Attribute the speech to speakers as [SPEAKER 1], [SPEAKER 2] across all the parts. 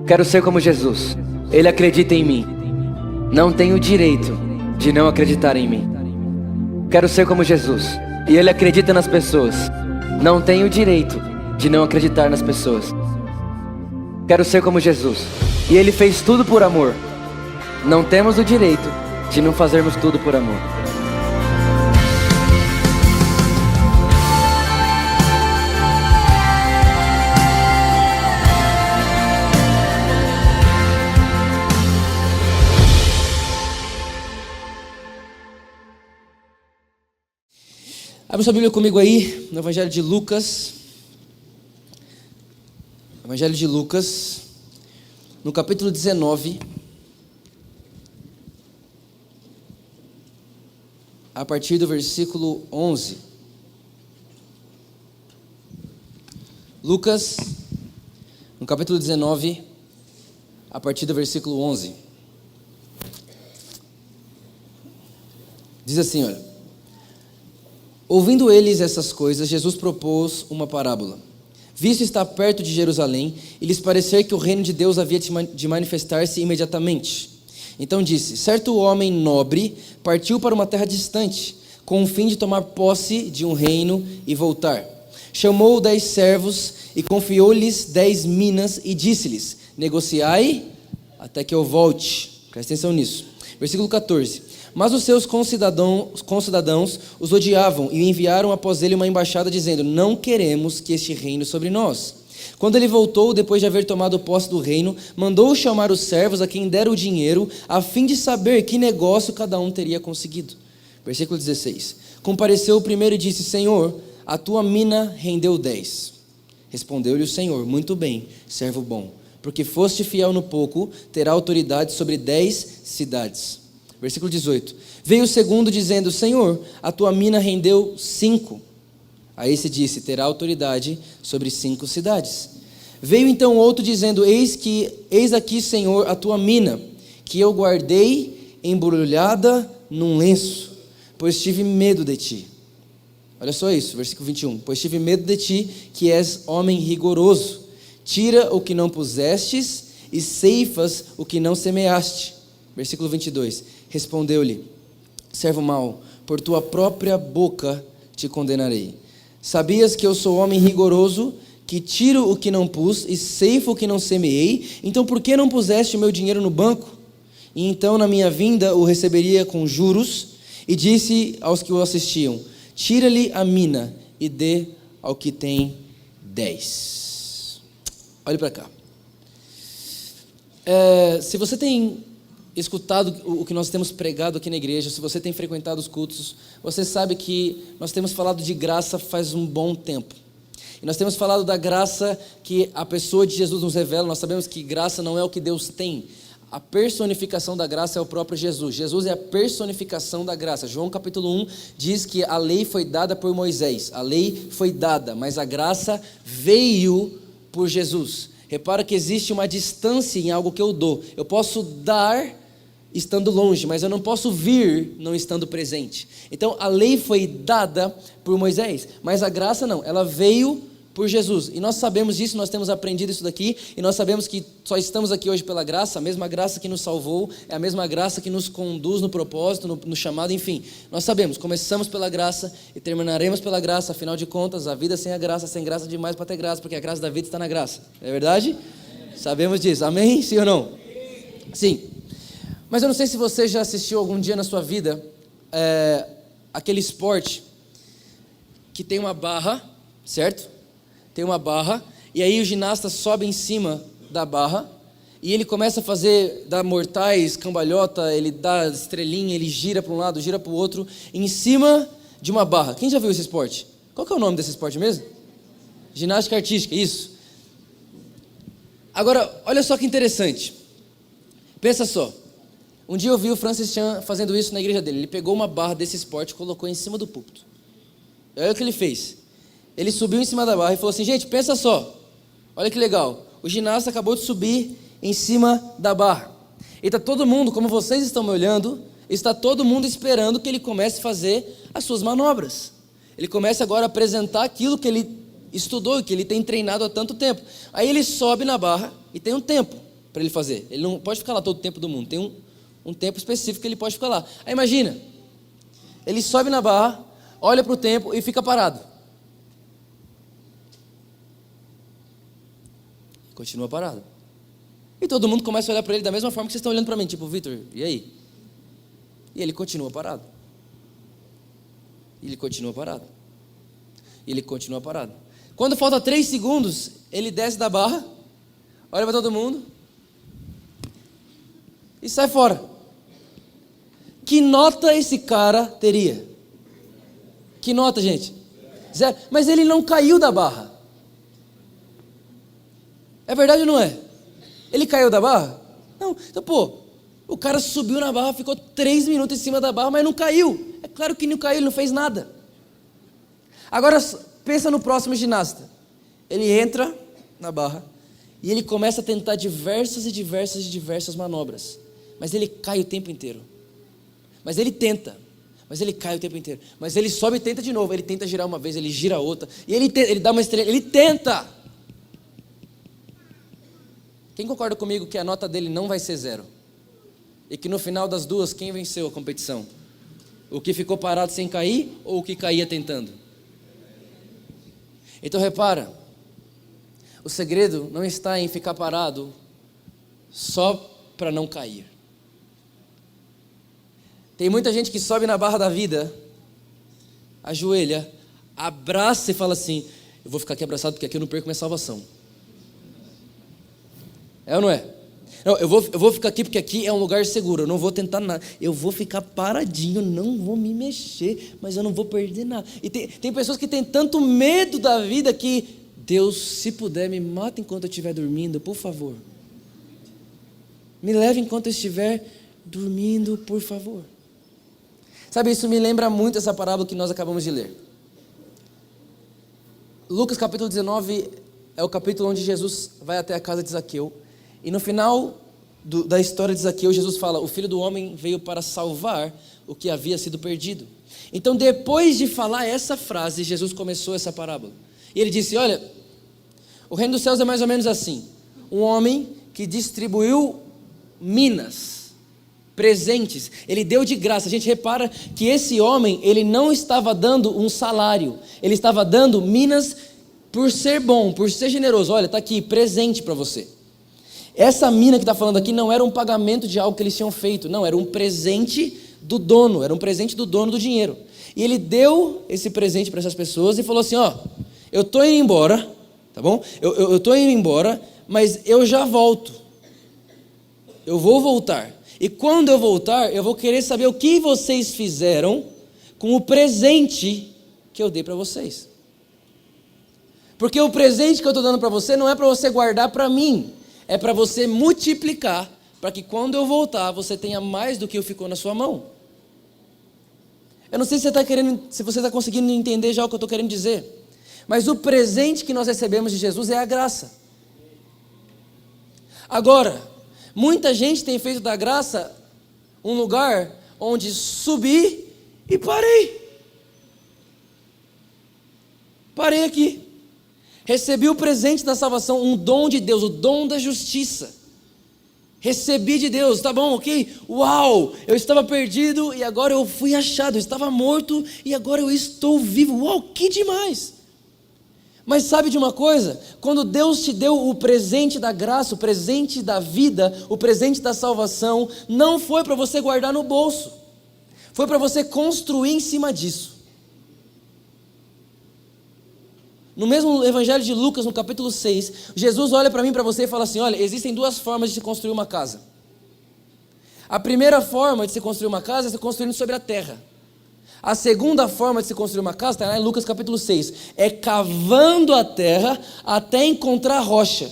[SPEAKER 1] Quero ser como Jesus. Ele acredita em mim. Não tenho direito de não acreditar em mim. Quero ser como Jesus. E Ele acredita nas pessoas. Não tenho direito de não acreditar nas pessoas. Quero ser como Jesus. E Ele fez tudo por amor. Não temos o direito de não fazermos tudo por amor.
[SPEAKER 2] Abre sua Bíblia comigo aí, no Evangelho de Lucas. Evangelho de Lucas, no capítulo 19, a partir do versículo 11. Lucas, no capítulo 19, a partir do versículo 11. Diz assim, olha: ouvindo eles essas coisas, Jesus propôs uma parábola. Visto estar perto de Jerusalém, e lhes parecer que o reino de Deus havia de manifestar-se imediatamente. Então disse: certo homem nobre partiu para uma terra distante, com o fim de tomar posse de um reino e voltar. Chamou 10 servos e confiou-lhes 10 minas e disse-lhes: negociai até que eu volte. Presta atenção nisso. Versículo 14. Mas os seus concidadãos os odiavam e enviaram após ele uma embaixada dizendo: não queremos que este reine sobre nós. Quando ele voltou, depois de haver tomado posse do reino, mandou chamar os servos a quem dera o dinheiro, a fim de saber que negócio cada um teria conseguido. Versículo 16. Compareceu o primeiro e disse: Senhor, a tua mina rendeu 10. Respondeu-lhe o Senhor: muito bem, servo bom, porque foste fiel no pouco, terá autoridade sobre 10 cidades. Versículo 18. Veio o segundo dizendo: Senhor, a tua mina rendeu 5. A esse disse: terá autoridade sobre 5 cidades. Veio então outro dizendo: eis aqui, Senhor, a tua mina, que eu guardei embrulhada num lenço, pois tive medo de ti. Olha só isso, versículo 21. Pois tive medo de ti, que és homem rigoroso. Tira o que não pusestes e ceifas o que não semeaste. Versículo 22. Respondeu-lhe: servo mau, por tua própria boca te condenarei. Sabias que eu sou homem rigoroso, que tiro o que não pus e ceifo o que não semeei? Então por que não puseste o meu dinheiro no banco? E então na minha vinda o receberia com juros. E disse aos que o assistiam: tira-lhe a mina e dê ao que tem 10. Olhe para cá. Se você tem escutado o que nós temos pregado aqui na igreja, se você tem frequentado os cultos, você sabe que nós temos falado de graça faz um bom tempo. E nós temos falado da graça que a pessoa de Jesus nos revela. Nós sabemos que graça não é o que Deus tem. A personificação da graça é o próprio Jesus. Jesus é a personificação da graça. João capítulo 1 diz que a lei foi dada por Moisés. A lei foi dada, mas a graça veio por Jesus. Repara que existe uma distância em algo que eu dou. Eu posso dar estando longe, mas eu não posso vir não estando presente. Então a lei foi dada por Moisés, mas a graça não, ela veio por Jesus. E nós sabemos disso, nós temos aprendido isso daqui, e nós sabemos que só estamos aqui hoje pela graça. A mesma graça que nos salvou é a mesma graça que nos conduz no propósito, no chamado, enfim. Nós sabemos, começamos pela graça e terminaremos pela graça. Afinal de contas, a vida sem a graça, sem graça demais para ter graça, porque a graça da vida está na graça. É verdade? Sabemos disso, amém? Sim ou não? Sim. Mas eu não sei se você já assistiu algum dia na sua vida aquele esporte que tem uma barra, certo? Tem uma barra, e aí o ginasta sobe em cima da barra, e ele começa a dar mortais, cambalhota, ele dá estrelinha, ele gira para um lado, gira para o outro, em cima de uma barra. Quem já viu esse esporte? Qual que é o nome desse esporte mesmo? Ginástica artística, isso. Agora, olha só que interessante. Pensa só. Um dia eu vi o Francis Chan fazendo isso na igreja dele. Ele pegou uma barra desse esporte e colocou em cima do púlpito. Olha o que ele fez. Ele subiu em cima da barra e falou assim: gente, pensa só. Olha que legal. O ginasta acabou de subir em cima da barra. E está todo mundo, como vocês estão me olhando, está todo mundo esperando que ele comece a fazer as suas manobras. Ele começa agora a apresentar aquilo que ele estudou, que ele tem treinado há tanto tempo. Aí ele sobe na barra e tem um tempo. para ele fazer. Ele não pode ficar lá todo o tempo do mundo. Tem um tempo específico que ele pode ficar lá. Aí imagina, ele sobe na barra, olha para o tempo e fica parado. Continua parado. E todo mundo começa a olhar para ele da mesma forma que vocês estão olhando para mim. Tipo, Vitor, e aí? E ele continua parado. E ele continua parado. E ele continua parado. Quando falta 3 segundos, ele desce da barra, olha para todo mundo e sai fora. Que nota esse cara teria? Que nota, gente? 0. Mas ele não caiu da barra. É verdade ou não é? Ele caiu da barra? Não. Então, o cara subiu na barra, ficou 3 minutos em cima da barra, mas não caiu. É claro que não caiu, ele não fez nada. Agora, pensa no próximo ginasta. Ele entra na barra e ele começa a tentar diversas manobras. Mas ele cai o tempo inteiro. Mas ele tenta. Mas ele cai o tempo inteiro. Mas ele sobe e tenta de novo. Ele tenta girar uma vez, ele gira outra. E ele dá uma estrela, ele tenta. Quem concorda comigo que a nota dele não vai ser 0? E que no final das duas, quem venceu a competição? O que ficou parado sem cair ou o que caía tentando? Então repara, o segredo não está em ficar parado só para não cair. Tem muita gente que sobe na barra da vida, ajoelha, abraça e fala assim: eu vou ficar aqui abraçado porque aqui eu não perco minha salvação. É ou não é? Não, eu vou ficar aqui porque aqui é um lugar seguro, eu não vou tentar nada, eu vou ficar paradinho, não vou me mexer, mas eu não vou perder nada. E tem pessoas que têm tanto medo da vida que, Deus, se puder, me mata enquanto eu estiver dormindo, por favor. Me leve enquanto eu estiver dormindo, por favor. Sabe, isso me lembra muito essa parábola que nós acabamos de ler. Lucas capítulo 19 é o capítulo onde Jesus vai até a casa de Zaqueu. E no final da história de Zaqueu, Jesus fala: o Filho do Homem veio para salvar o que havia sido perdido. Então, depois de falar essa frase, Jesus começou essa parábola. E ele disse: olha, o reino dos céus é mais ou menos assim. Um homem que distribuiu minas, presentes, ele deu de graça. A gente repara que esse homem, ele não estava dando um salário, ele estava dando minas por ser bom, por ser generoso. Olha, está aqui, presente para você. Essa mina que está falando aqui não era um pagamento de algo que eles tinham feito, não, era um presente do dono, era um presente do dono do dinheiro. E ele deu esse presente para essas pessoas e falou assim: ó, eu estou indo embora, tá bom? Eu estou indo embora, mas eu já volto. Eu vou voltar. E quando eu voltar, eu vou querer saber o que vocês fizeram com o presente que eu dei para vocês. Porque o presente que eu estou dando para você não é para você guardar para mim, é para você multiplicar, para que quando eu voltar, você tenha mais do que ficou na sua mão. Eu não sei se você está conseguindo entender já o que eu estou querendo dizer, mas o presente que nós recebemos de Jesus é a graça. Agora, muita gente tem feito da graça um lugar onde subi e parei. Parei aqui. Recebi o presente da salvação, um dom de Deus, o dom da justiça. Recebi de Deus, tá bom, ok? Uau, eu estava perdido e agora eu fui achado. Eu estava morto e agora eu estou vivo. Uau, que demais! Mas sabe de uma coisa? Quando Deus te deu o presente da graça, o presente da vida, o presente da salvação, não foi para você guardar no bolso. Foi para você construir em cima disso. No mesmo evangelho de Lucas, no capítulo 6, Jesus olha para mim e para você e fala assim: olha, existem 2 formas de se construir uma casa. A primeira forma de se construir uma casa é se construindo sobre a terra. A segunda forma de se construir uma casa, está lá em Lucas capítulo 6, é cavando a terra até encontrar rocha.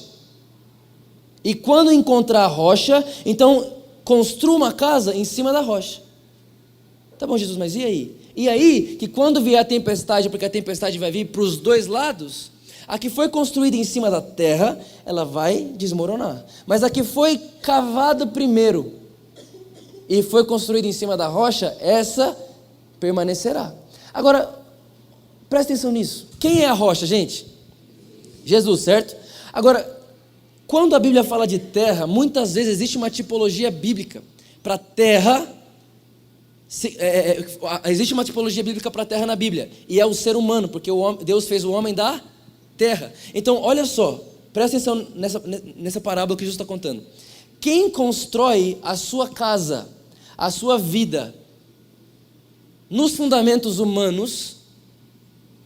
[SPEAKER 2] E quando encontrar a rocha, então construa uma casa em cima da rocha. Tá bom, Jesus, mas e aí? E aí, que quando vier a tempestade, porque a tempestade vai vir para os 2 lados, a que foi construída em cima da terra, ela vai desmoronar. Mas a que foi cavada primeiro e foi construída em cima da rocha, essa permanecerá. Agora, presta atenção nisso. Quem é a rocha, gente? Jesus, certo? Agora, Quando a Bíblia fala de terra, muitas vezes existe uma tipologia bíblica para terra. Existe uma tipologia bíblica para a terra na Bíblia, e é o ser humano, porque Deus fez o homem da terra. Então, olha só, presta atenção nessa parábola que Jesus está contando. Quem constrói a sua casa, a sua vida, nos fundamentos humanos,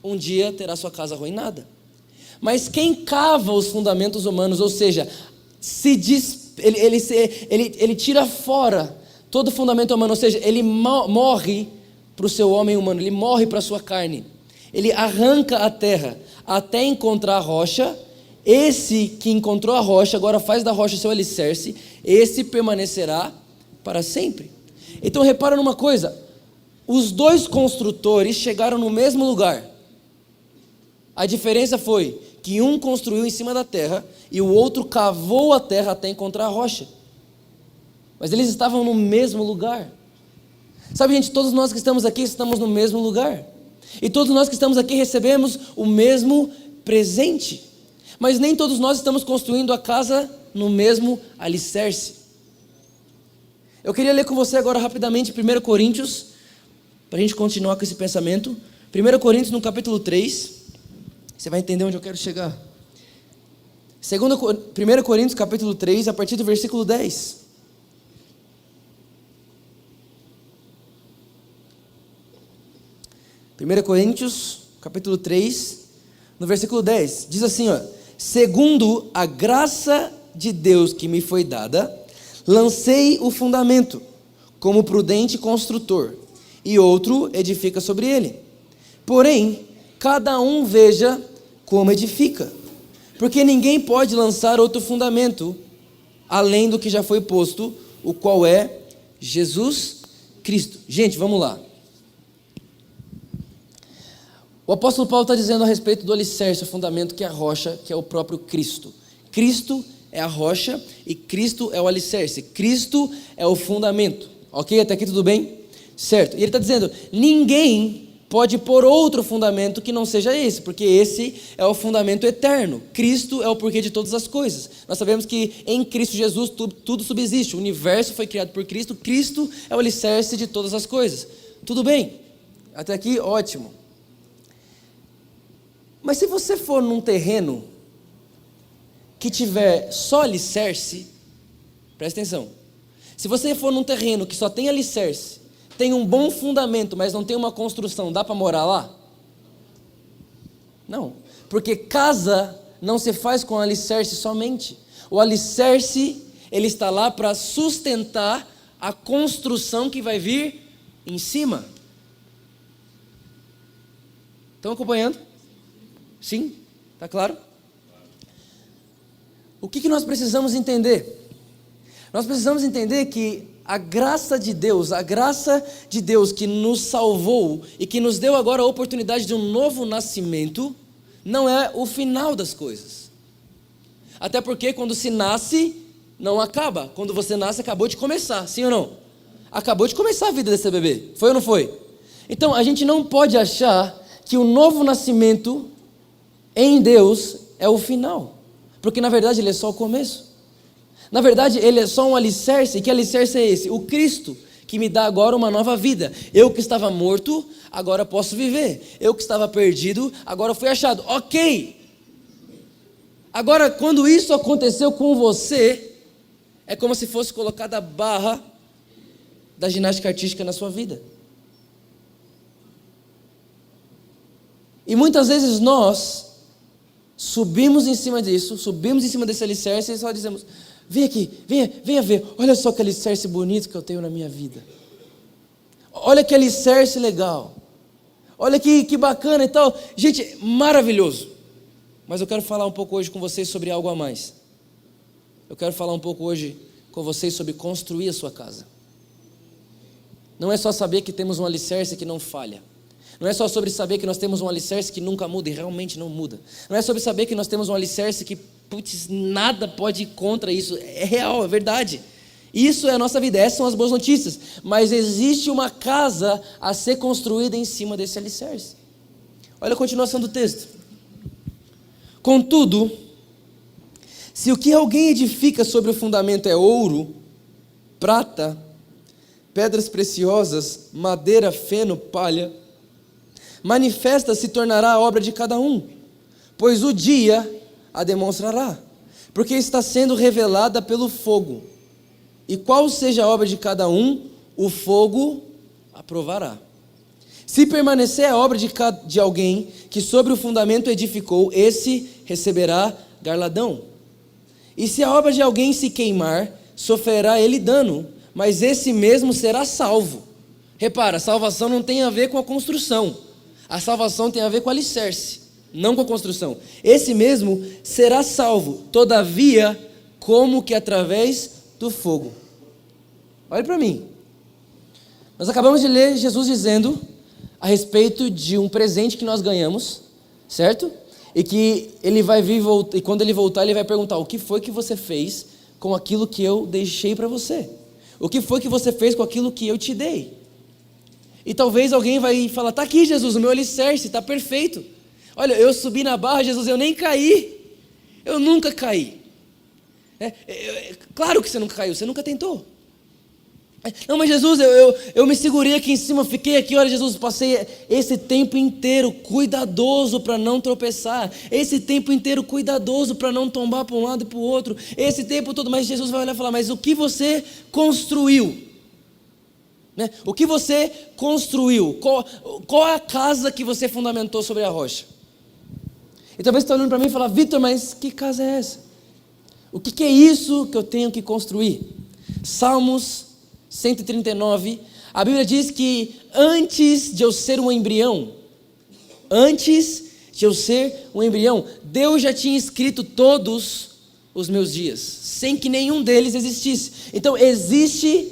[SPEAKER 2] um dia terá sua casa arruinada. Mas quem cava os fundamentos humanos, ou seja, ele tira fora todo fundamento humano, ou seja, ele morre para o seu homem humano, ele morre para a sua carne, ele arranca a terra até encontrar a rocha. Esse que encontrou a rocha, agora faz da rocha seu alicerce, esse permanecerá para sempre. Então repara numa coisa, os dois construtores chegaram no mesmo lugar, a diferença foi que um construiu em cima da terra e o outro cavou a terra até encontrar a rocha. Mas eles estavam no mesmo lugar. Sabe, gente, todos nós que estamos aqui estamos no mesmo lugar. E todos nós que estamos aqui recebemos o mesmo presente. Mas nem todos nós estamos construindo a casa no mesmo alicerce. Eu queria ler com você agora rapidamente 1 Coríntios, para a gente continuar com esse pensamento. 1 Coríntios no capítulo 3. Você vai entender onde eu quero chegar. 1 Coríntios capítulo 3, a partir do versículo 10. 1 Coríntios capítulo 3, no versículo 10. Diz assim, ó: segundo a graça de Deus que me foi dada, lancei o fundamento, como prudente construtor, e outro edifica sobre ele. Porém, cada um veja como edifica, porque ninguém pode lançar outro fundamento, além do que já foi posto, o qual é Jesus Cristo. Gente, vamos lá. O apóstolo Paulo está dizendo a respeito do alicerce, o fundamento, que é a rocha, que é o próprio Cristo. Cristo é a rocha e Cristo é o alicerce. Cristo é o fundamento. Ok? Até aqui tudo bem? Certo. E ele está dizendo, ninguém pode pôr outro fundamento que não seja esse, porque esse é o fundamento eterno. Cristo é o porquê de todas as coisas. Nós sabemos que em Cristo Jesus tudo subsiste. O universo foi criado por Cristo. Cristo é o alicerce de todas as coisas. Tudo bem? Até aqui, ótimo. Mas se você for num terreno que tiver só alicerce, presta atenção. Se você for num terreno que só tem alicerce, tem um bom fundamento, mas não tem uma construção, dá para morar lá? Não, porque casa não se faz com alicerce somente. O alicerce, ele está lá para sustentar a construção que vai vir em cima. Estão acompanhando? Sim? Está claro? O que nós precisamos entender? Nós precisamos entender que a graça de Deus que nos salvou e que nos deu agora a oportunidade de um novo nascimento, não é o final das coisas. Até porque quando se nasce, não acaba. Quando você nasce, acabou de começar, sim ou não? Acabou de começar a vida desse bebê, foi ou não foi? Então a gente não pode achar que o novo nascimento em Deus é o final, porque na verdade ele é só o começo. Na verdade ele é só um alicerce. E que alicerce é esse? O Cristo, que me dá agora uma nova vida. Eu que estava morto, agora posso viver. Eu que estava perdido, agora fui achado. Ok. Agora, quando isso aconteceu com você, é como se fosse colocada a barra da ginástica artística na sua vida. E muitas vezes nós subimos em cima disso, subimos em cima desse alicerce e só dizemos: vem aqui, venha ver, olha só que alicerce bonito que eu tenho na minha vida. Olha que alicerce legal. Olha que bacana e tal. Gente, maravilhoso. Mas eu quero falar um pouco hoje com vocês sobre algo a mais. Eu quero falar um pouco hoje com vocês sobre construir a sua casa. Não é só saber que temos um alicerce que não falha. Não é só sobre saber que nós temos um alicerce que nunca muda e realmente não muda. Não é sobre saber que nós temos um alicerce que, putz, nada pode ir contra isso. É real, é verdade. Isso é a nossa vida, essas são as boas notícias. Mas existe uma casa a ser construída em cima desse alicerce. Olha a continuação do texto. Contudo, Se o que alguém edifica sobre o fundamento é ouro, prata, pedras preciosas, madeira, feno, palha, manifesta se tornará a obra de cada um, pois o dia a demonstrará, porque está sendo revelada pelo fogo. E qual seja a obra de cada um, o fogo aprovará. Se permanecer a obra de alguém que sobre o fundamento edificou, esse receberá galardão. E se a obra de alguém se queimar, sofrerá ele dano, mas esse mesmo será salvo. Repara, a salvação não tem a ver com a construção. A salvação tem a ver com o alicerce, não com a construção. Esse mesmo será salvo, todavia, como que através do fogo. Olha para mim. Nós acabamos de ler Jesus dizendo a respeito de um presente que nós ganhamos, certo? E que ele vai vir e quando ele voltar, ele vai perguntar: o que foi que você fez com aquilo que eu deixei para você? O que foi que você fez com aquilo que eu te dei? E talvez alguém vai falar: está aqui, Jesus, o meu alicerce, está perfeito. Olha, eu subi na barra, Jesus, eu nem caí. Eu nunca caí. Claro que você nunca caiu, você nunca tentou. Não, mas Jesus, eu me segurei aqui em cima, fiquei aqui, olha Jesus, passei esse tempo inteiro cuidadoso para não tropeçar, esse tempo inteiro cuidadoso para não tombar para um lado e para o outro, esse tempo todo, mas Jesus vai olhar e falar: mas o que você construiu? Né? O que você construiu? Qual é a casa que você fundamentou sobre a rocha? E talvez você está olhando para mim e falar: Vitor, mas que casa é essa? O que é isso que eu tenho que construir? Salmos 139, a Bíblia diz que antes de eu ser um embrião, Deus já tinha escrito todos os meus dias, sem que nenhum deles existisse. Então existe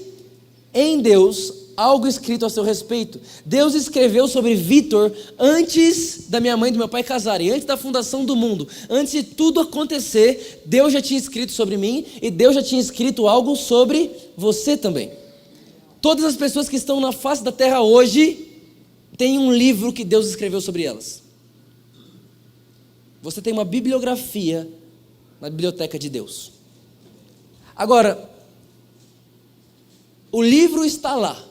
[SPEAKER 2] em Deus algo escrito a seu respeito. Deus escreveu sobre Vitor antes da minha mãe e do meu pai casarem, antes da fundação do mundo, antes de tudo acontecer. Deus já tinha escrito sobre mim e Deus já tinha escrito algo sobre você também. Todas as pessoas que estão na face da terra hoje têm um livro que Deus escreveu sobre elas. Você tem uma bibliografia na biblioteca de Deus. Agora, o livro está lá,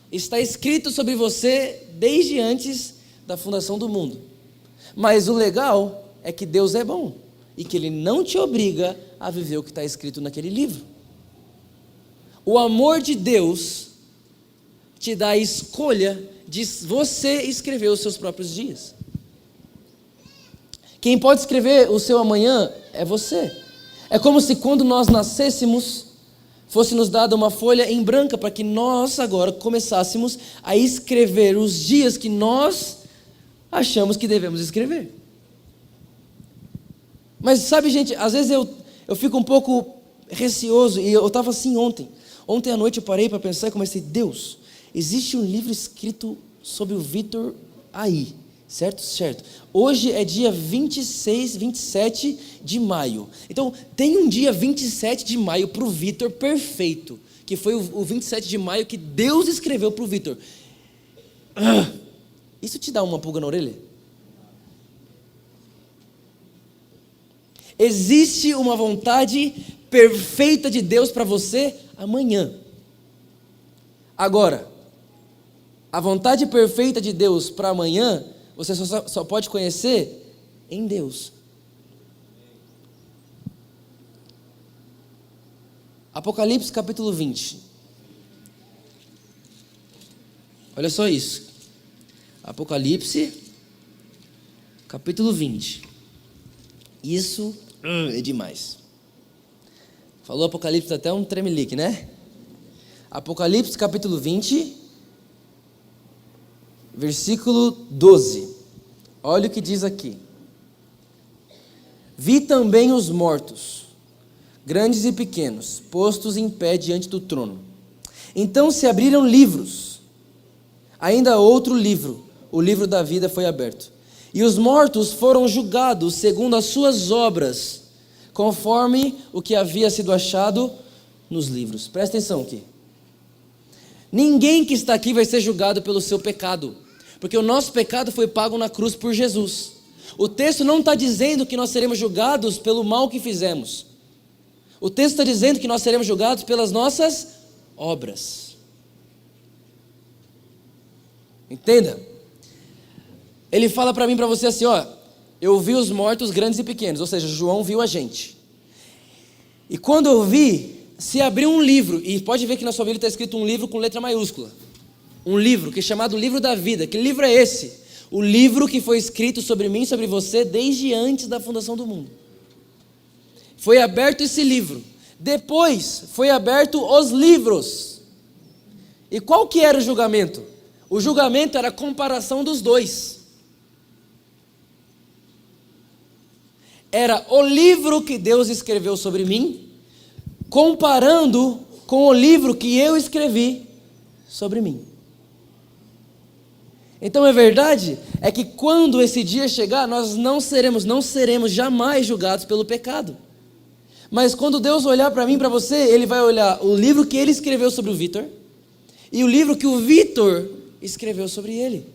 [SPEAKER 2] está escrito sobre você desde antes da fundação do mundo. Mas o legal é que Deus é bom e que Ele não te obriga a viver o que está escrito naquele livro. O amor de Deus te dá a escolha de você escrever os seus próprios dias. Quem pode escrever o seu amanhã é você. É como se quando nós nascêssemos, fosse nos dada uma folha em branca para que nós agora começássemos a escrever os dias que nós achamos que devemos escrever. Mas sabe, gente, às vezes eu fico um pouco receoso, e eu estava assim ontem. Ontem à noite eu parei para pensar e comecei: Deus, existe um livro escrito sobre o Vitor aí, certo? Certo. Hoje é dia 27 de maio. Então, tem um dia 27 de maio para o Vitor perfeito, que foi o 27 de maio que Deus escreveu para o Vitor. Isso te dá uma pulga na orelha? Existe uma vontade perfeita de Deus para você amanhã. Agora, a vontade perfeita de Deus para amanhã, você só pode conhecer em Deus. Apocalipse capítulo 20. Olha só isso. Apocalipse capítulo 20. Isso é demais. Falou Apocalipse, até um tremelique, né? Apocalipse capítulo 20, versículo 12. Olha o que diz aqui: vi também os mortos, grandes e pequenos, postos em pé diante do trono. Então se abriram livros, ainda outro livro, o livro da vida foi aberto. E os mortos foram julgados segundo as suas obras, conforme o que havia sido achado nos livros. Presta atenção aqui. Ninguém que está aqui vai ser julgado pelo seu pecado, porque o nosso pecado foi pago na cruz por Jesus. O texto não está dizendo que nós seremos julgados pelo mal que fizemos. O texto está dizendo que nós seremos julgados pelas nossas obras. Entenda? Ele fala para mim, para você assim, ó, eu vi os mortos grandes e pequenos, ou seja, João viu a gente. E quando eu vi, se abriu um livro, e pode ver que na sua Bíblia está escrito um livro com letra maiúscula. Um livro que é chamado Livro da Vida. Que livro é esse? O livro que foi escrito sobre mim e sobre você desde antes da fundação do mundo. Foi aberto esse livro. Depois foi aberto os livros. E qual que era o julgamento? O julgamento era a comparação dos dois. Era o livro que Deus escreveu sobre mim, comparando com o livro que eu escrevi sobre mim. Então é verdade, é que quando esse dia chegar, nós não seremos jamais julgados pelo pecado. Mas quando Deus olhar para mim, para você, Ele vai olhar o livro que Ele escreveu sobre o Vitor e o livro que o Vitor escreveu sobre ele.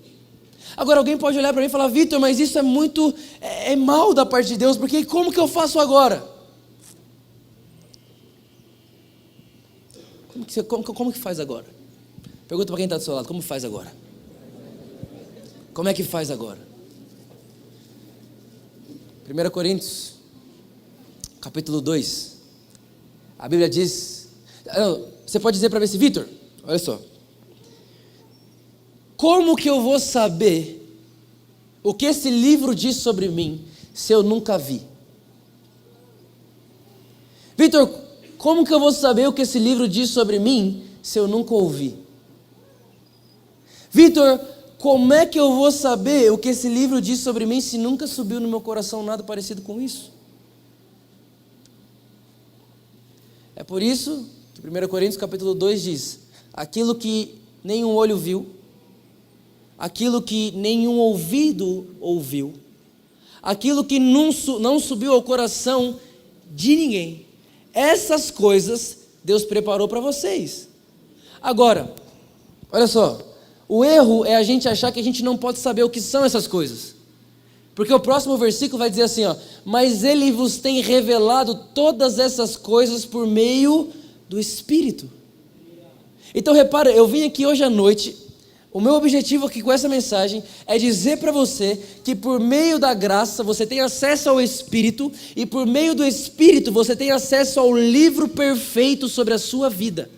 [SPEAKER 2] Agora alguém pode olhar para mim e falar, Vitor, mas isso é muito, é mal da parte de Deus, porque como que eu faço agora? Como que faz agora? Pergunta para quem está do seu lado, como faz agora? Como é que faz agora? 1 Coríntios, capítulo 2, a Bíblia diz, você pode dizer para mim assim, Vitor, olha só, como que eu vou saber o que esse livro diz sobre mim se eu nunca vi? Vitor, como que eu vou saber o que esse livro diz sobre mim se eu nunca ouvi? Vitor, como é que eu vou saber o que esse livro diz sobre mim se nunca subiu no meu coração nada parecido com isso? É por isso que 1 Coríntios capítulo 2 diz, aquilo que nenhum olho viu, aquilo que nenhum ouvido ouviu, aquilo que não subiu ao coração de ninguém, essas coisas Deus preparou para vocês. Agora, olha só, o erro é a gente achar que a gente não pode saber o que são essas coisas. Porque o próximo versículo vai dizer assim, ó, mas Ele vos tem revelado todas essas coisas por meio do Espírito. Então repara, eu vim aqui hoje à noite, o meu objetivo aqui com essa mensagem é dizer para você que por meio da graça você tem acesso ao Espírito e por meio do Espírito você tem acesso ao livro perfeito sobre a sua vida.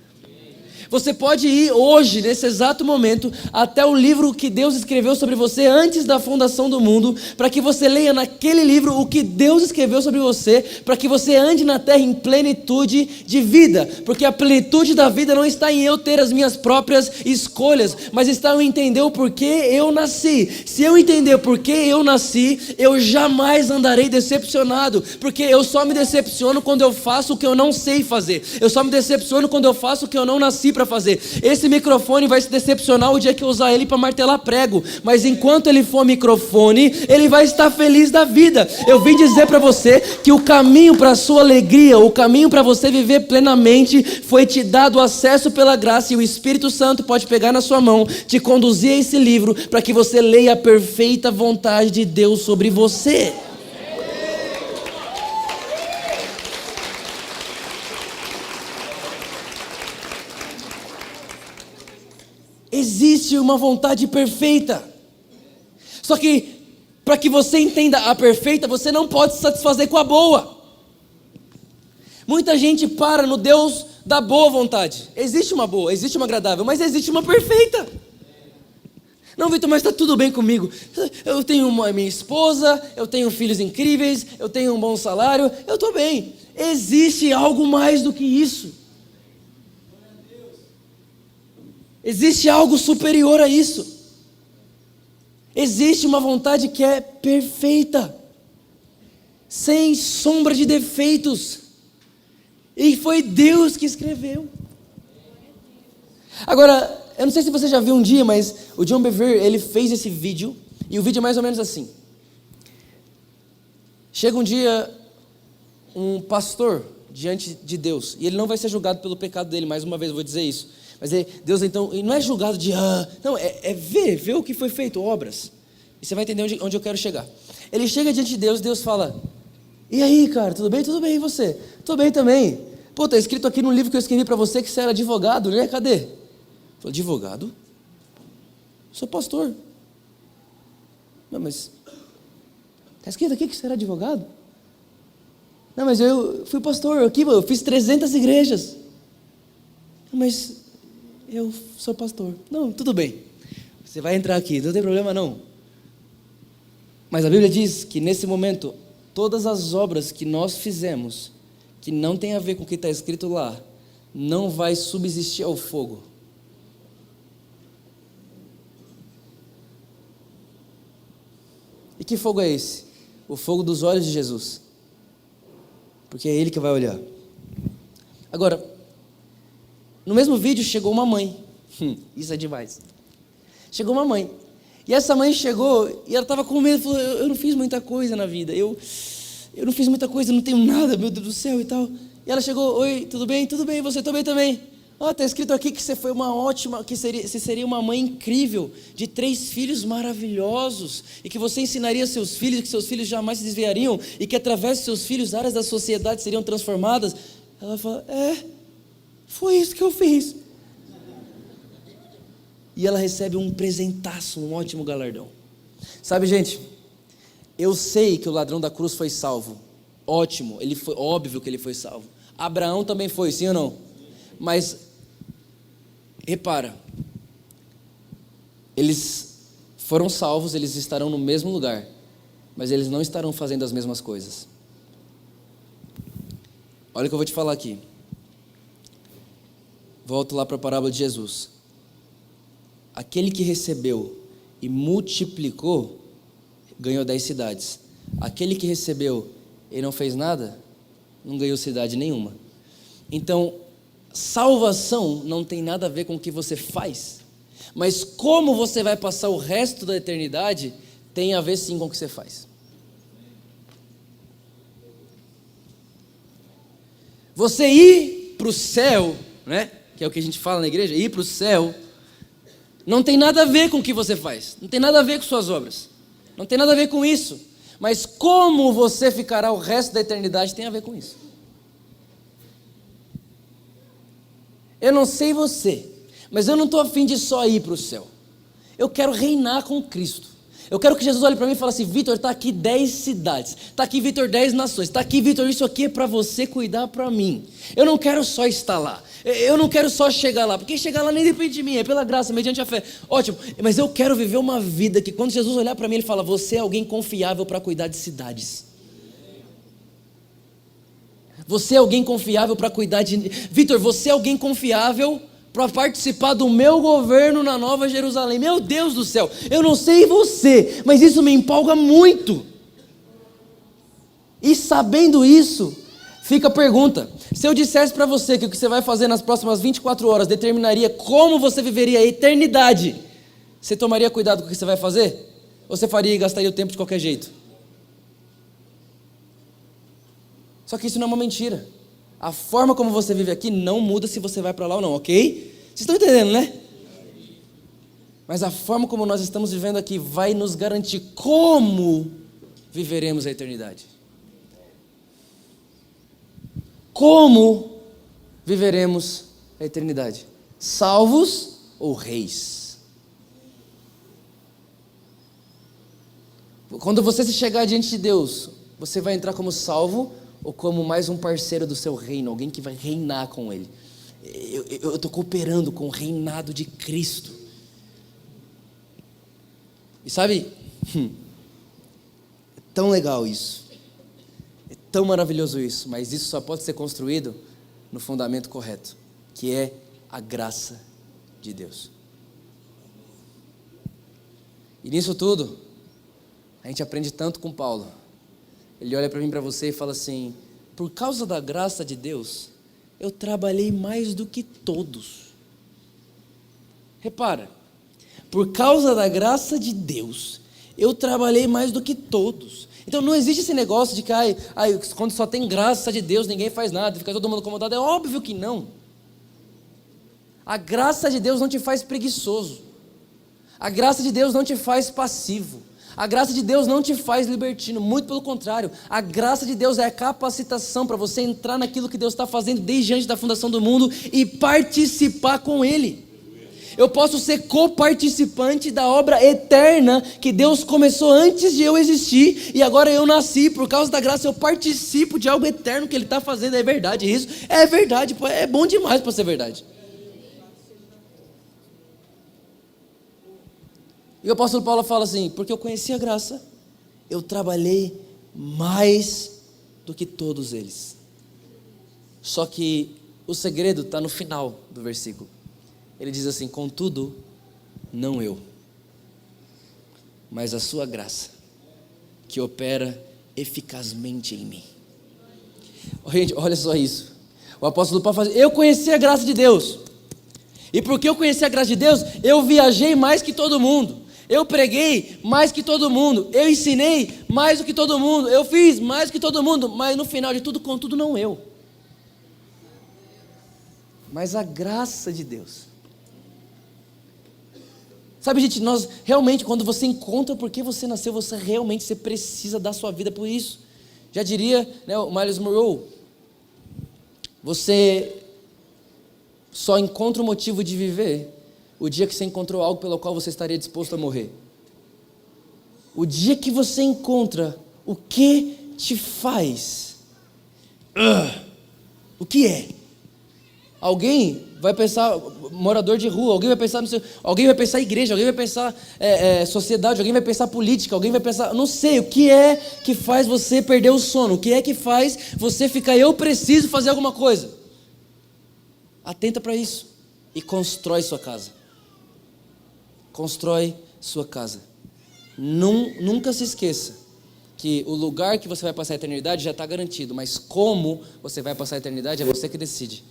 [SPEAKER 2] Você pode ir hoje, nesse exato momento, até o livro que Deus escreveu sobre você antes da fundação do mundo, para que você leia naquele livro o que Deus escreveu sobre você, para que você ande na terra em plenitude de vida, porque a plenitude da vida não está em eu ter as minhas próprias escolhas, mas está em entender o porquê eu nasci. Se eu entender o porquê eu nasci, eu jamais andarei decepcionado, porque eu só me decepciono quando eu faço o que eu não sei fazer, eu só me decepciono quando eu faço o que eu não nasci para fazer. Esse microfone vai se decepcionar o dia que eu usar ele para martelar prego, mas enquanto ele for microfone, ele vai estar feliz da vida. Eu vim dizer para você que o caminho para a sua alegria, o caminho para você viver plenamente, foi te dado acesso pela graça, e o Espírito Santo pode pegar na sua mão, te conduzir a esse livro, para que você leia a perfeita vontade de Deus sobre você. Existe uma vontade perfeita. Só que, para que você entenda a perfeita, você não pode se satisfazer com a boa. Muita gente para no Deus da boa vontade. Existe uma boa, existe uma agradável, mas existe uma perfeita. Não, Vitor, mas está tudo bem comigo. Eu tenho minha esposa, eu tenho filhos incríveis, eu tenho um bom salário, eu estou bem. Existe algo mais do que isso. Existe algo superior a isso. Existe uma vontade que é perfeita, sem sombra de defeitos, e foi Deus que escreveu. Agora, eu não sei se você já viu um dia, mas o John Bevere, ele fez esse vídeo, e o vídeo é mais ou menos assim. Chega um dia um pastor diante de Deus, e ele não vai ser julgado pelo pecado dele, mais uma vez eu vou dizer isso. Mas Deus então, não é julgado de, não, é ver o que foi feito, obras. E você vai entender onde eu quero chegar. Ele chega diante de Deus, Deus fala: e aí, cara, tudo bem? Tudo bem, e você? Tô bem também. Pô, tá escrito aqui no livro que eu escrevi para você que você era advogado, né? Cadê? Eu falei: advogado? Sou pastor. Não, mas tá escrito aqui que você era advogado? Não, mas eu fui pastor aqui, eu fiz 300 igrejas. Não, mas eu sou pastor. Não, tudo bem. Você vai entrar aqui, não tem problema não. Mas a Bíblia diz que nesse momento, todas as obras que nós fizemos, que não tem a ver com o que está escrito lá, não vai subsistir ao fogo. E que fogo é esse? O fogo dos olhos de Jesus. Porque é Ele que vai olhar. Agora, no mesmo vídeo chegou uma mãe. Isso é demais. Chegou uma mãe. E essa mãe chegou e ela estava com medo. Falou: eu não fiz muita coisa na vida. Eu não fiz muita coisa, não tenho nada, meu Deus do céu e tal. E ela chegou: oi, tudo bem? Tudo bem, você? Tô bem também. Está escrito aqui que você foi uma ótima, que você seria uma mãe incrível, de 3 filhos maravilhosos, e que você ensinaria seus filhos, que seus filhos jamais se desviariam, e que através de seus filhos áreas da sociedade seriam transformadas. Ela fala: foi isso que eu fiz. E ela recebe um presentaço, um ótimo galardão. Sabe, gente, eu sei que o ladrão da cruz foi salvo. Ótimo, ele foi, óbvio que ele foi salvo. Abraão também foi, sim ou não? Mas, repara, eles foram salvos, eles estarão no mesmo lugar, mas eles não estarão fazendo as mesmas coisas. Olha o que eu vou te falar aqui. Volto lá para a parábola de Jesus. Aquele que recebeu e multiplicou, ganhou 10 cidades. Aquele que recebeu e não fez nada, não ganhou cidade nenhuma. Então, salvação não tem nada a ver com o que você faz, mas como você vai passar o resto da eternidade tem a ver sim com o que você faz. Você ir para o céu, né, que é o que a gente fala na igreja, ir para o céu, não tem nada a ver com o que você faz, não tem nada a ver com suas obras, não tem nada a ver com isso, mas como você ficará o resto da eternidade tem a ver com isso. Eu não sei você, mas eu não estou a fim de só ir para o céu. Eu quero reinar com Cristo. Eu quero que Jesus olhe para mim e fale assim: Vitor, está aqui 10 cidades, está aqui, Vitor, 10 nações, está aqui, Vitor, isso aqui é para você cuidar para mim. Eu não quero só estar lá, eu não quero só chegar lá, porque chegar lá nem depende de mim, é pela graça, mediante a fé. Ótimo, mas eu quero viver uma vida que quando Jesus olhar para mim, Ele fala: você é alguém confiável para cuidar de cidades. Você é alguém confiável para cuidar de... Vitor, você é alguém confiável para participar do meu governo na Nova Jerusalém. Meu Deus do céu, eu não sei você, mas isso me empolga muito. E sabendo isso, fica a pergunta: se eu dissesse para você que o que você vai fazer nas próximas 24 horas determinaria como você viveria a eternidade, você tomaria cuidado com o que você vai fazer? Ou você faria e gastaria o tempo de qualquer jeito? Só que isso não é uma mentira. A forma como você vive aqui não muda se você vai para lá ou não, ok? Vocês estão entendendo, né? Mas a forma como nós estamos vivendo aqui vai nos garantir como viveremos a eternidade. Como viveremos a eternidade? Salvos ou reis? Quando você se chegar diante de Deus, você vai entrar como salvo ou como mais um parceiro do seu reino, alguém que vai reinar com Ele? Eu estou cooperando com o reinado de Cristo. E sabe, é tão legal isso, é tão maravilhoso isso, mas isso só pode ser construído no fundamento correto, que é a graça de Deus. E nisso tudo, a gente aprende tanto com Paulo. Ele olha para mim, para você e fala assim: por causa da graça de Deus, eu trabalhei mais do que todos. Repara, por causa da graça de Deus, eu trabalhei mais do que todos. Então não existe esse negócio de que quando só tem graça de Deus, ninguém faz nada, fica todo mundo acomodado. É óbvio que não. A graça de Deus não te faz preguiçoso. A graça de Deus não te faz passivo. A graça de Deus não te faz libertino, muito pelo contrário. A graça de Deus é a capacitação para você entrar naquilo que Deus está fazendo desde antes da fundação do mundo e participar com Ele. Eu posso ser coparticipante da obra eterna que Deus começou antes de eu existir e agora eu nasci. Por causa da graça eu participo de algo eterno que Ele está fazendo. É verdade isso? É verdade, é bom demais para ser verdade. E o apóstolo Paulo fala assim: porque eu conheci a graça, eu trabalhei mais do que todos eles. Só que o segredo está no final do versículo. Ele diz assim: contudo, não eu, mas a sua graça, que opera eficazmente em mim. Gente, olha só isso. O apóstolo Paulo fala: eu conheci a graça de Deus, e porque eu conheci a graça de Deus, eu viajei mais que todo mundo. Eu preguei mais que todo mundo, eu ensinei mais do que todo mundo, eu fiz mais do que todo mundo, mas no final de tudo, contudo, não eu, mas a graça de Deus. Sabe, gente, nós realmente, quando você encontra por que você nasceu, você precisa dar sua vida por isso. Já diria, né, o Miles Monroe, você só encontra o motivo de viver o dia que você encontrou algo pelo qual você estaria disposto a morrer. O dia que você encontra o que te faz. O que é? Alguém vai pensar morador de rua, alguém vai pensar alguém vai pensar igreja, alguém vai pensar sociedade, alguém vai pensar política, alguém vai pensar, não sei, o que é que faz você perder o sono? O que é que faz você ficar, eu preciso fazer alguma coisa? Atenta para isso e constrói sua casa. Constrói sua casa. Nunca se esqueça que o lugar que você vai passar a eternidade já está garantido, mas como você vai passar a eternidade é você que decide.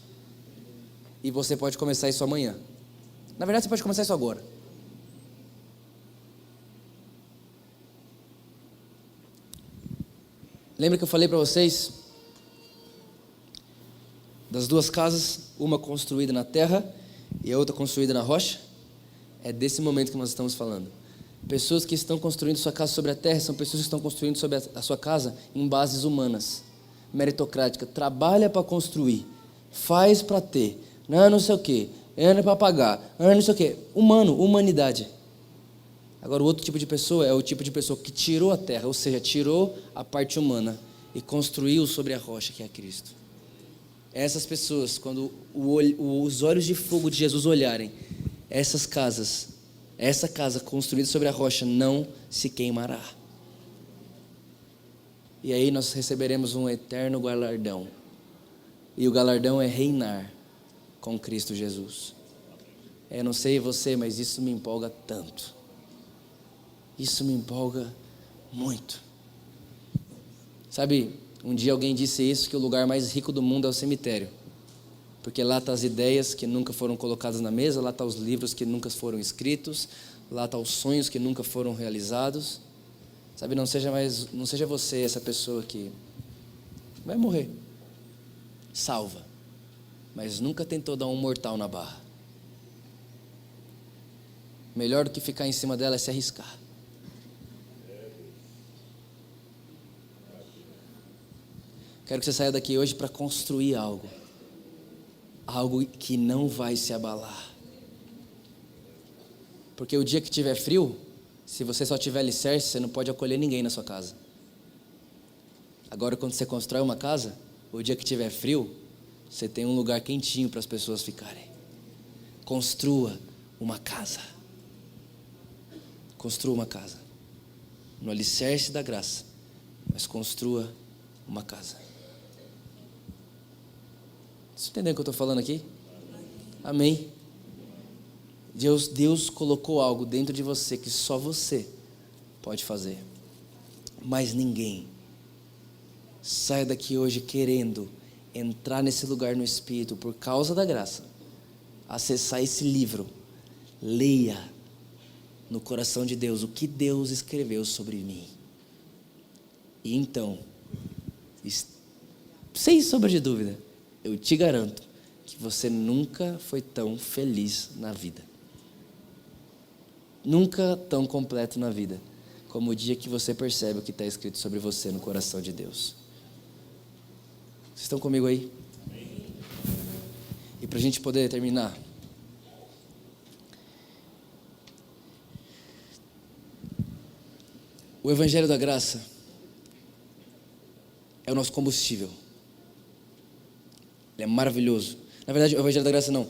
[SPEAKER 2] E você pode começar isso amanhã. Na verdade, você pode começar isso agora. Lembra que eu falei para vocês das duas casas, uma construída na terra e a outra construída na rocha? É desse momento que nós estamos falando. Pessoas que estão construindo sua casa sobre a terra são pessoas que estão construindo sobre a sua casa em bases humanas, meritocrática. Trabalha para construir, faz para ter, não sei o que, é para pagar, não sei o que. Humanidade. Agora o outro tipo de pessoa é o tipo de pessoa que tirou a terra, ou seja, tirou a parte humana e construiu sobre a rocha que é Cristo. Essas pessoas, quando os olhos de fogo de Jesus olharem, essa casa construída sobre a rocha não se queimará. E aí nós receberemos um eterno galardão. E o galardão é reinar com Cristo Jesus. Eu não sei você, mas isso me empolga tanto. Isso me empolga muito. Sabe, um dia alguém disse isso, que o lugar mais rico do mundo é o cemitério. Porque lá estão as ideias que nunca foram colocadas na mesa, lá estão os livros que nunca foram escritos, lá estão os sonhos que nunca foram realizados. Sabe, não seja você essa pessoa que vai morrer, salva, mas nunca tentou dar um mortal na barra. Melhor do que ficar em cima dela é se arriscar. Quero que você saia daqui hoje para construir algo que não vai se abalar. Porque o dia que tiver frio, se você só tiver alicerce, você não pode acolher ninguém na sua casa. Agora, quando você constrói uma casa, o dia que tiver frio, você tem um lugar quentinho para as pessoas ficarem. Construa uma casa. Construa uma casa. No alicerce da graça, mas construa uma casa. Você entendeu o que eu estou falando aqui? Amém. Deus colocou algo dentro de você que só você pode fazer. Mas ninguém. Saia daqui hoje querendo entrar nesse lugar no Espírito por causa da graça. Acessar esse livro. Leia no coração de Deus o que Deus escreveu sobre mim. E então, sem sombra de dúvida, eu te garanto que você nunca foi tão feliz na vida. Nunca tão completo na vida. como o dia que você percebe o que está escrito sobre você no coração de Deus. Vocês estão comigo aí? E para a gente poder terminar, o Evangelho da Graça é o nosso combustível. Ele é maravilhoso. Na verdade, o Evangelho da Graça não.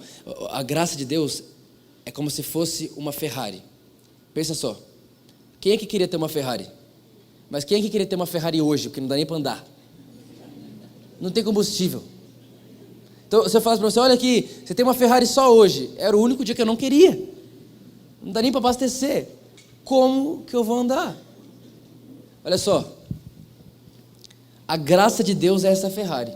[SPEAKER 2] A graça de Deus é como se fosse uma Ferrari. Pensa só. Quem é que queria ter uma Ferrari? Mas quem é que queria ter uma Ferrari hoje, porque não dá nem para andar? Não tem combustível. Então, se eu falasse para você, olha aqui, você tem uma Ferrari só hoje. Era o único dia que eu não queria. Não dá nem para abastecer. Como que eu vou andar? Olha só. A graça de Deus é essa Ferrari.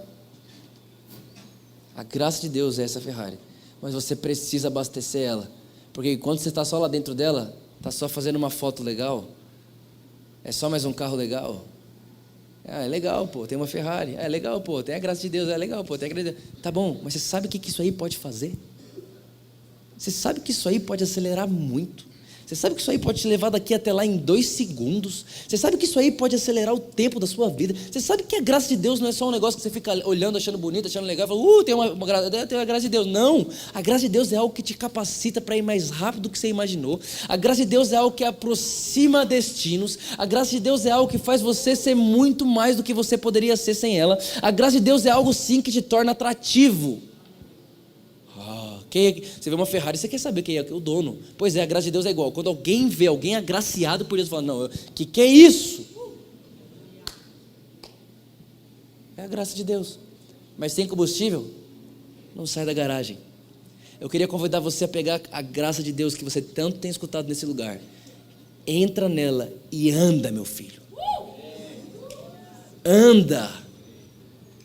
[SPEAKER 2] A graça de Deus é essa Ferrari. Mas você precisa abastecer ela. Porque enquanto você está só lá dentro dela, está só fazendo uma foto legal, é só mais um carro legal. É legal, pô, tem uma Ferrari. É legal, pô, tem a graça de Deus. É legal, pô, tem a graça de Deus. Tá bom, mas você sabe o que isso aí pode fazer? Você sabe que isso aí pode acelerar muito. Você sabe que isso aí pode te levar daqui até lá em 2 segundos. Você sabe que isso aí pode acelerar o tempo da sua vida. Você sabe que a graça de Deus não é só um negócio que você fica olhando, achando bonito, achando legal, fala, tem a graça de Deus. Não, a graça de Deus é algo que te capacita para ir mais rápido do que você imaginou. A graça de Deus é algo que aproxima destinos. A graça de Deus é algo que faz você ser muito mais do que você poderia ser sem ela. A graça de Deus é algo sim que te torna atrativo. Você vê uma Ferrari, você quer saber quem é o dono. Pois é, a graça de Deus é igual. Quando alguém vê alguém agraciado por Deus, fala, não, que é isso? É a graça de Deus. Mas sem combustível, não sai da garagem. Eu queria convidar você a pegar a graça de Deus que você tanto tem escutado nesse lugar. Entra nela e anda, meu filho. Anda.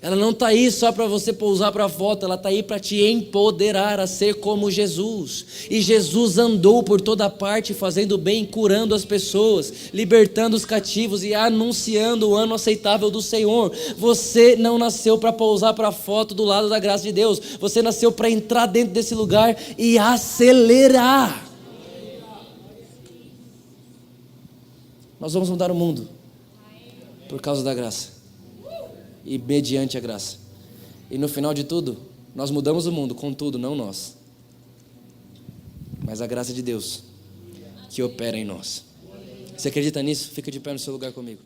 [SPEAKER 2] Ela não está aí só para você pousar para a foto, ela está aí para te empoderar a ser como Jesus. E Jesus andou por toda parte fazendo bem, curando as pessoas, libertando os cativos e anunciando o ano aceitável do Senhor. Você não nasceu para pousar para a foto do lado da graça de Deus, você nasceu para entrar dentro desse lugar e acelerar. Nós vamos mudar o mundo por causa da graça e mediante a graça. E no final de tudo, nós mudamos o mundo, contudo, não nós, mas a graça de Deus que opera em nós. Você acredita nisso? Fica de pé no seu lugar comigo.